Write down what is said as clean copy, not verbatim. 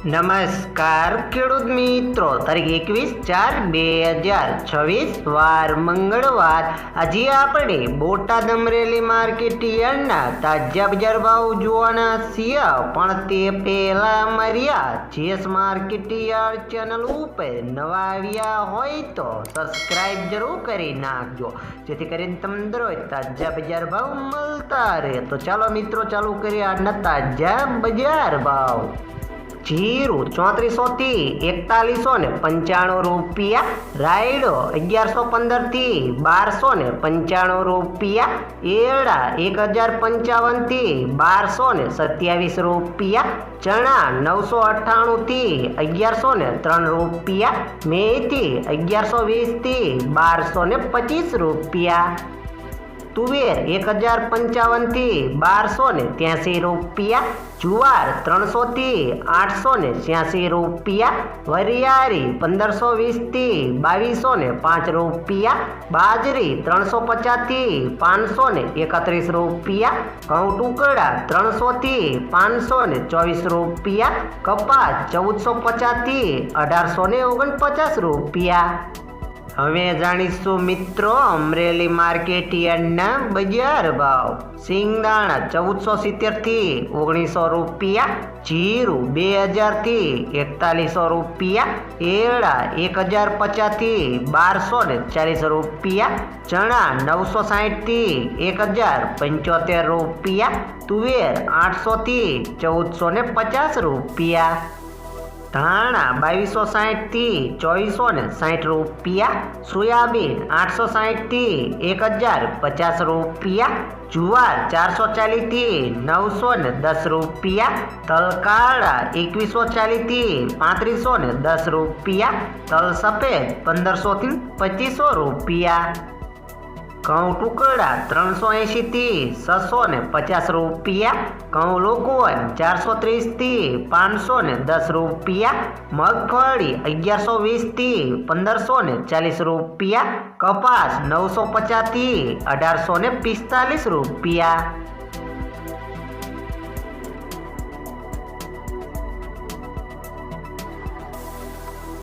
નમસ્કાર ખેડૂત મિત્રો, તારીખ 21/4/2026 વાર મંગળવાર। આજે આપણે બોટાદ અમરેલી માર્કેટ યાર્ડના તાજા બજાર ભાવ જોવાના છીએ, પણ તે પહેલા અમારી જેસ માર્કેટ યાર્ડ ચેનલ ઉપર નવા આવ્યા હોય તો સબસ્ક્રાઇબ જરૂર કરી નાખજો, જેથી કરીને તમને દરરોજ તાજા બજાર ભાવ મળતા રહે। તો ચાલો મિત્રો, ચાલુ કરીએ આજના તાજા બજાર ભાવ। जीरु 3400 थी 4195 रुपया, रायडो 1115 थी 1295 रुपया, एड़ा 1055 थी 1227 रुपया, चना 998 थी 1103 रुपया, मेथी 1120 थी 1225 रुपया, तुवेर 1055 थी 1283 रुपया, जुवार 300 थी 886 रुपया, वरियारी 1520 थी 2205 रुपया, बाजरी 350 थी 531 रुपया, घऊं टुकड़ा 300 थी 524 रुपया, कपास 1450 थी 1849 रुपया। હવે જાણીશું મિત્રો અમરેલી માર્કેટ યાર્ડના બજાર ભાવ। સિંગદાણા 1470 થી 1900 રૂપિયા, જીરું 2000 થી 4100 રૂપિયા, એરડા 1050 થી 1240 રૂપિયા, ચણા 960 થી 1075 રૂપિયા, તુવેર 800 થી 1450 રૂપિયા, धाणा 2260 थी 2460 रुपया, सोयाबीन 860 थी 1050 रुपया, जुवार 440 थी 910 रुपया, तल काळा 2140 थी 3510 रुपया, तल सफेद 1500 थी 2500 रुपया, घऊं टुकड़ा 380 थी 650 रुपया, घऊं लोकोवन 430 थी 510 रुपया, मगफड़ी 1120 थी 1540 रुपया, कपास 950 थी 1845 रुपया।